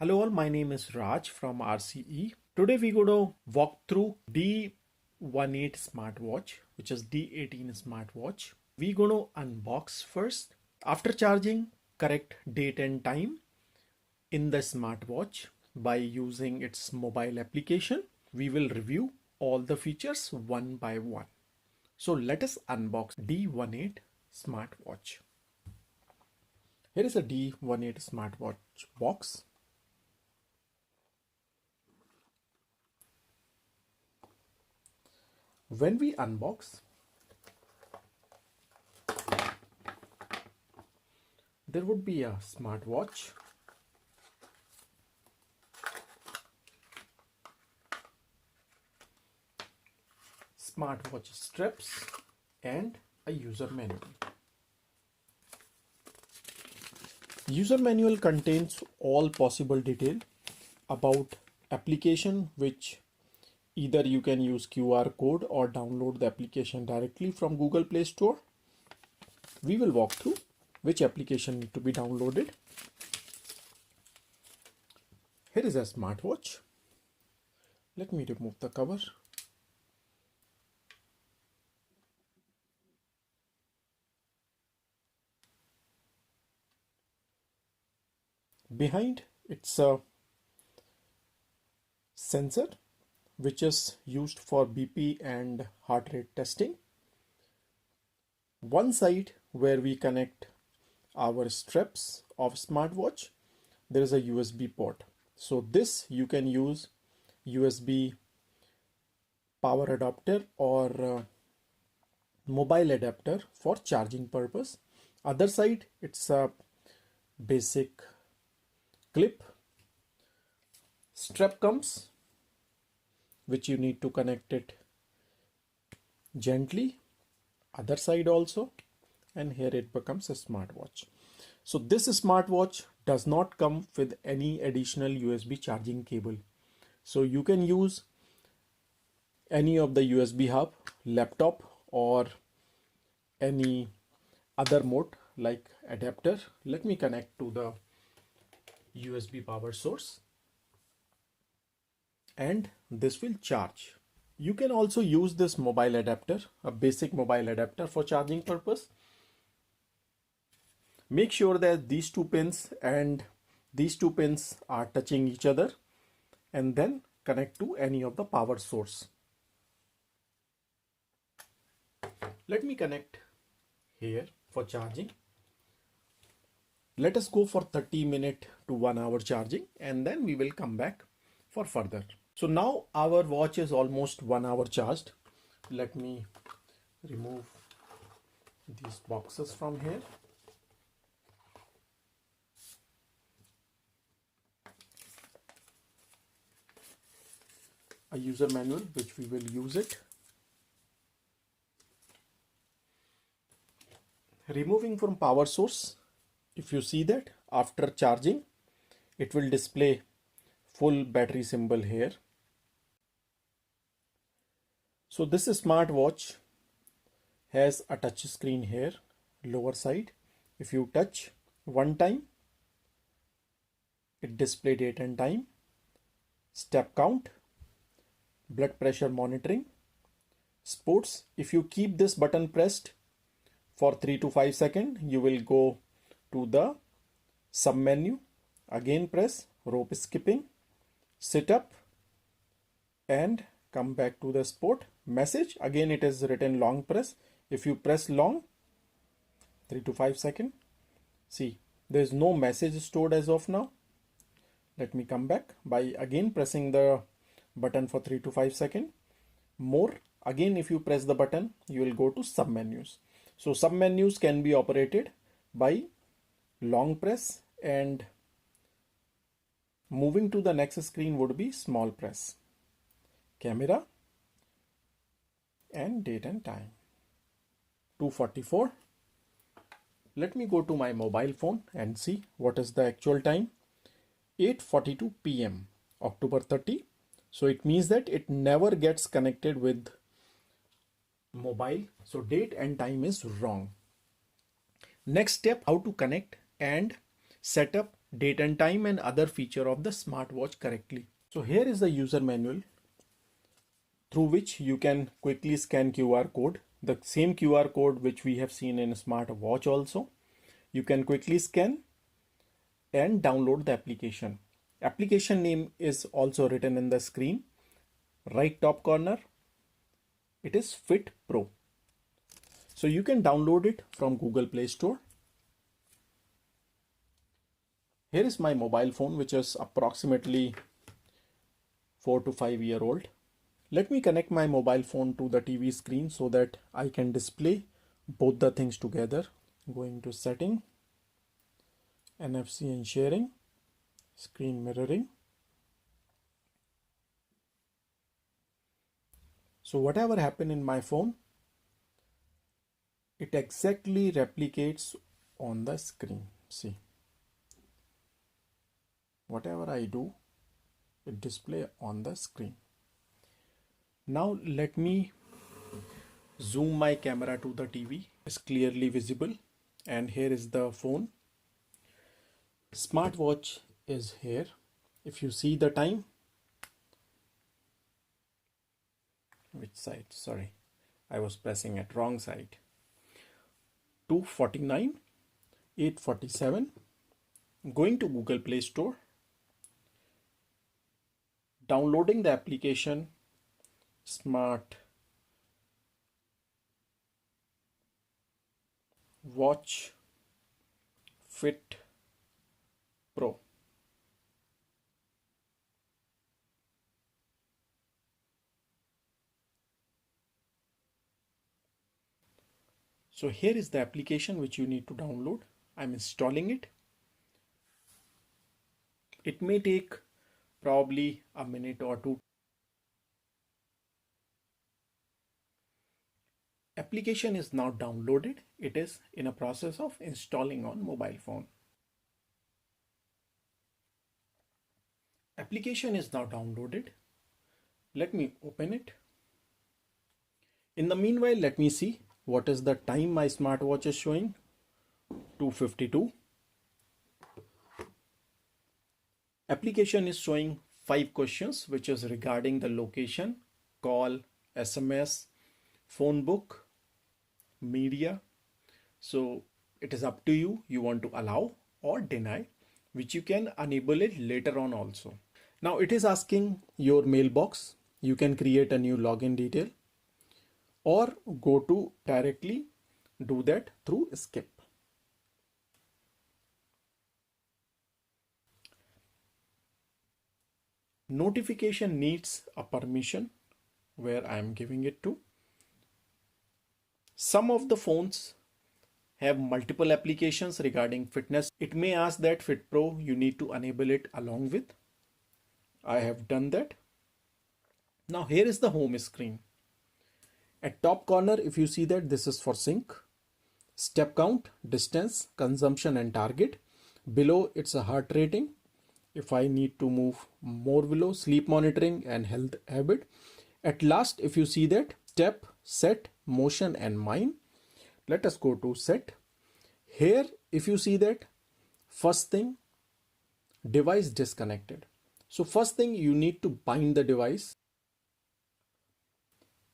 Hello all, my name is Raj from RCE. Today we're going to walk through D18 Smart Watch, which is D18 Smart Watch. We're going to unbox first. After charging, correct date and time in the smartwatch by using its mobile application. We will review all the features one by one. So let us unbox D18 Smartwatch. Here is a D18 Smartwatch box. When we unbox, there would be a smartwatch, smartwatch strips, and a user manual. User manual contains all possible detail about application, which either you can use QR code or download the application directly from Google Play Store. We will walk through which application need to be downloaded. Here is a smartwatch. Let me remove the cover. Behind it's a sensor which is used for BP and heart rate testing. One side where we connect our straps of smartwatch, there is a USB port. So this you can use USB power adapter or mobile adapter for charging purpose. Other side, it's a basic clip. Strap comes, which you need to connect it gently. Other side also, and here it becomes a smartwatch. So this smartwatch does not come with any additional USB charging cable. So you can use any of the USB hub, laptop, or any other mode like adapter. Let me connect to the USB power source, and this will charge. You can also use this mobile adapter, a basic mobile adapter for charging purpose. Make sure that these two pins and these two pins are touching each other, and then connect to any of the power source. Let me connect here for charging. Let us go for 30-minute to 1 hour charging, and then we will come back for further. So now our watch is almost 1 hour charged. Let me remove these boxes from here. A user manual, which we will use it. Removing from power source, if you see that after charging, it will display full battery symbol here. So this smartwatch has a touch screen here, lower side. If you touch one time, it display date and time, step count, blood pressure monitoring, sports. If you keep this button pressed for 3 to 5 seconds, you will go to the sub menu. Again press rope skipping, sit up, and come back to the sport. Message, again it is written long press. If you press long, 3 to 5 seconds, see there is no message stored as of now. Let me come back by again pressing the button for 3 to 5 seconds. More, again if you press the button, you will go to sub menus. So sub menus can be operated by long press, and moving to the next screen would be small press. Camera and date and time. 2:44. Let me go to my mobile phone and see what is the actual time. 8:42 p.m. October 30. So it means that it never gets connected with mobile. So date and time is wrong. Next step, how to connect and set up date and time and other feature of the smartwatch correctly. So here is the user manual through which you can quickly scan QR code. The same QR code which we have seen in smartwatch also. You can quickly scan and download the application. Application name is also written in the screen. Right top corner. It is Fit Pro. So you can download it from Google Play Store. Here is my mobile phone, which is approximately 4 to 5 year old. Let me connect my mobile phone to the TV screen so that I can display both the things together. Going to setting, NFC and sharing, screen mirroring. So whatever happened in my phone, it exactly replicates on the screen. See, whatever I do, it display on the screen. Now let me zoom my camera to the TV. It's clearly visible, and here is the phone. Smartwatch is here. If you see the time, which side? Sorry, I was pressing at wrong side. 2:49, 8:47. Going to Google Play Store, downloading the application Smart Watch Fit Pro. So here is the application which you need to download. I'm installing it. It may take probably a minute or two. Application is now downloaded. It is in a process of installing on mobile phone. Application is now downloaded. Let me open it. In the meanwhile, let me see what is the time my smartwatch is showing. 2:52. Application is showing 5 questions which is regarding the location, call, SMS, phone book, media. So it is up to you. You want to allow or deny, which you can enable it later on also. Now it is asking your mailbox. You can create a new login detail or go to directly do that through skip. Notification needs a permission where I am giving it to. Some of the phones have multiple applications regarding fitness. It may ask that Fit Pro, you need to enable it along with. I have done that. Now here is the home screen. At top corner, if you see that, this is for sync, step count, distance, consumption and target. Below it's a heart rating. If I need to move more below, sleep monitoring and health habit. At last, if you see that, step, set, motion and mind. Let us go to set. Here, if you see that, first thing, device disconnected. So first thing, you need to bind the device.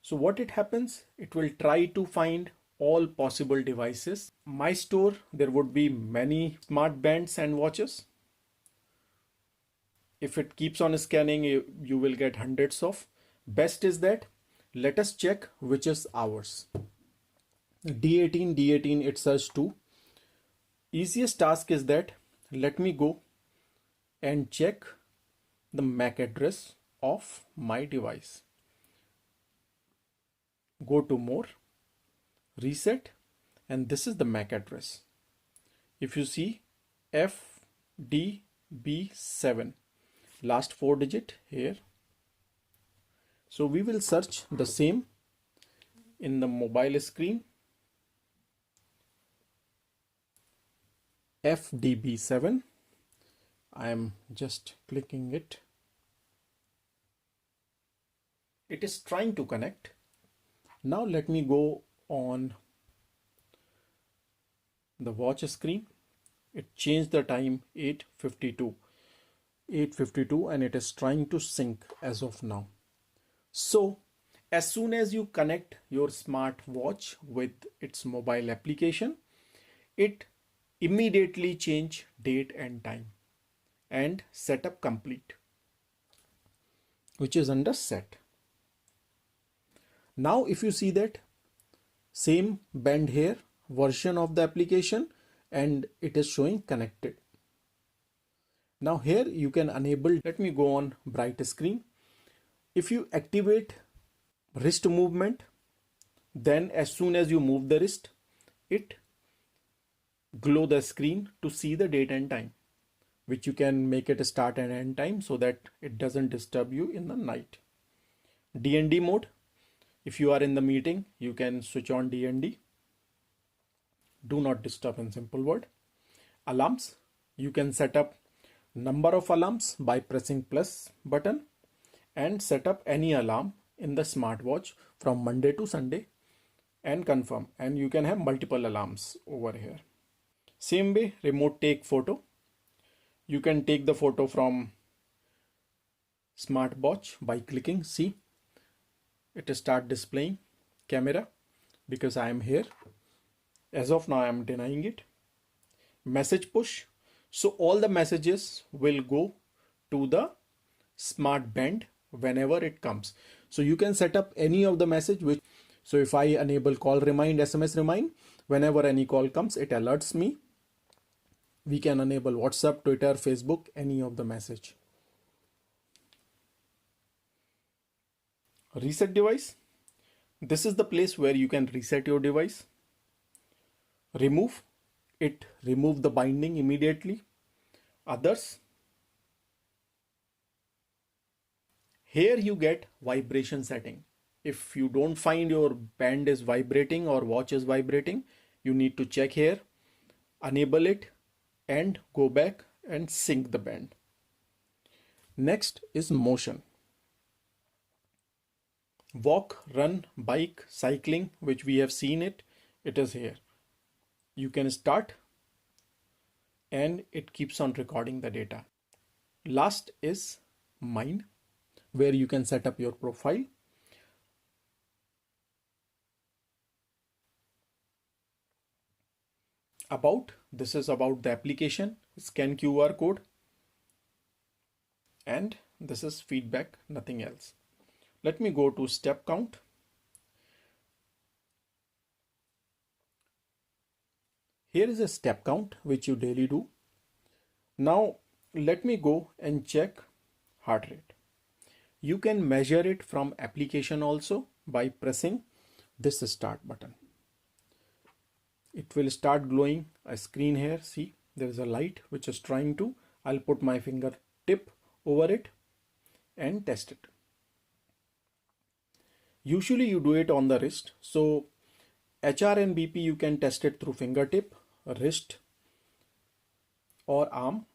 So what it happens, it will try to find all possible devices. My store, there would be many smart bands and watches. If it keeps on scanning, you will get hundreds of. Best is that, let us check which is ours. D18 it says 2. Easiest task is that, let me go and check the MAC address of my device. Go to more, reset, and this is the MAC address. If you see FDB7, last 4 digit here. So we will search the same in the mobile screen. FDB7. I am just clicking it. It is trying to connect. Now let me go on the watch screen. It changed the time 8:52 and it is trying to sync as of now. So as soon as you connect your smartwatch with its mobile application, it immediately change date and time and setup complete, which is under set. Now if you see that same band here version of the application and it is showing connected. Now here you can enable, let me go on bright screen. If you activate wrist movement, then as soon as you move the wrist, it glow the screen to see the date and time, which you can make it a start and end time so that it doesn't disturb you in the night. D&D mode, if you are in the meeting, you can switch on D&D. Do not disturb in simple word. Alarms, you can set up number of alarms by pressing plus button and set up any alarm in the smartwatch from Monday to Sunday and confirm, and you can have multiple alarms over here. Same way, remote take photo. You can take the photo from smartwatch by clicking, see it start displaying camera because I am here. As of now I am denying it. Message push, so all the messages will go to the smart band whenever it comes. So you can set up any of the message which, so if I enable call remind, SMS remind, whenever any call comes it alerts me. We can enable WhatsApp, Twitter, Facebook, any of the message. Reset device, this is the place where you can reset your device. Remove, it remove the binding immediately. Others, here you get vibration setting. If you don't find your band is vibrating or watch is vibrating, you need to check here, enable it and go back and sync the band. Next is motion. Walk, run, bike, cycling, which we have seen it is here. You can start and it keeps on recording the data. Last is mine, where you can set up your profile. About, this is about the application, scan QR code, and this is feedback, nothing else. Let me go to step count. Here is a step count which you daily do. Now let me go and check heart rate. You can measure it from application also by pressing this start button. It will start glowing a screen here. See, there is a light which is trying to, I'll put my finger tip over it and test it. Usually you do it on the wrist. So HR and BP you can test it through fingertip, wrist or arm.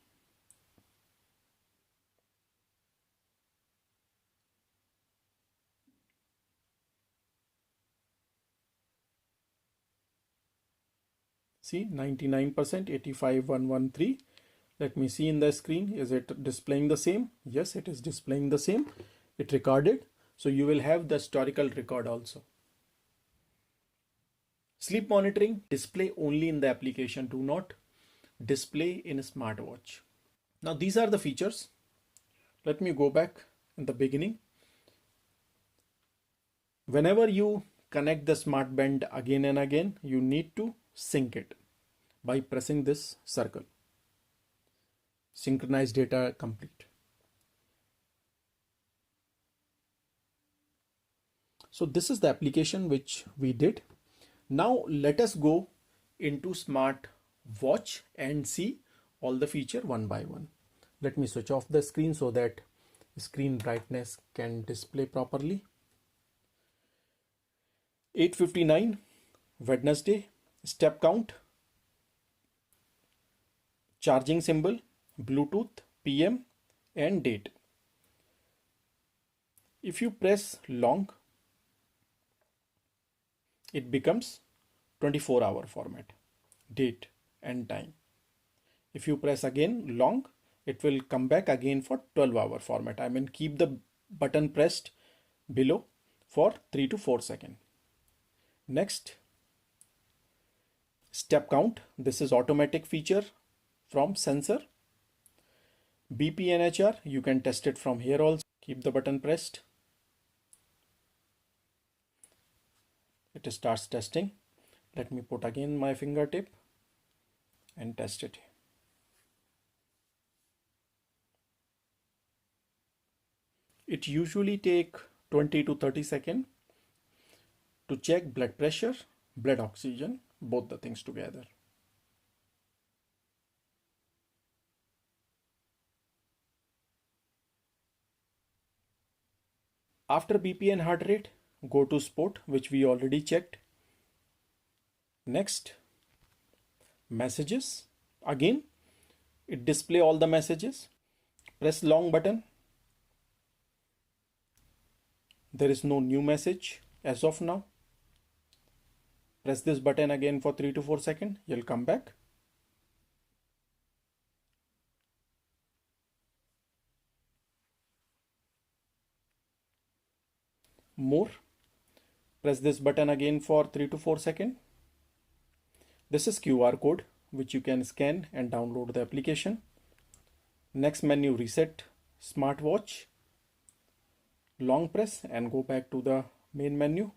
See 99%, 85,113. Let me see in the screen. Is it displaying the same? Yes, it is displaying the same. It recorded. So you will have the historical record also. Sleep monitoring, display only in the application. Do not display in a smartwatch. Now these are the features. Let me go back in the beginning. Whenever you connect the smart band again and again, you need to sync it by pressing this circle. Synchronize data complete. So this is the application which we did. Now let us go into Smartwatch and see all the feature one by one. Let me switch off the screen so that screen brightness can display properly. 8:59 Wednesday, step count, charging symbol, Bluetooth, PM and date. If you press long, it becomes 24-hour format, date and time. If you press again long, it will come back again for 12-hour format. I mean, keep the button pressed below for 3 to 4 seconds. Next, step count. This is automatic feature from sensor. BPNHR, you can test it from here also. Keep the button pressed. It starts testing. Let me put again my fingertip and test it. It usually take 20 to 30 seconds to check blood pressure, blood oxygen, both the things together. After BP and heart rate, go to sport, which we already checked. Next, messages. Again, it display all the messages. Press long button. There is no new message as of now. Press this button again for 3 to 4 seconds. You'll come back. More. Press this button again for 3 to 4 seconds. This is QR code which you can scan and download the application. Next menu, reset smartwatch. Long press and go back to the main menu,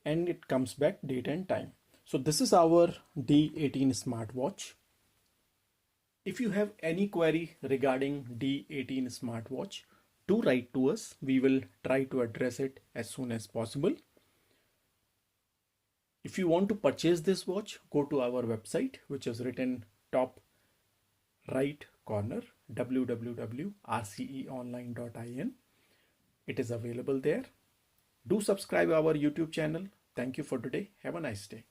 and it comes back date and time. So this is our D18 smartwatch. If you have any query regarding D18 smartwatch, do write to us. We will try to address it as soon as possible. If you want to purchase this watch, go to our website, which is written top right corner, www.rceonline.in. It is available there. Do subscribe our YouTube channel. Thank you for today. Have a nice day.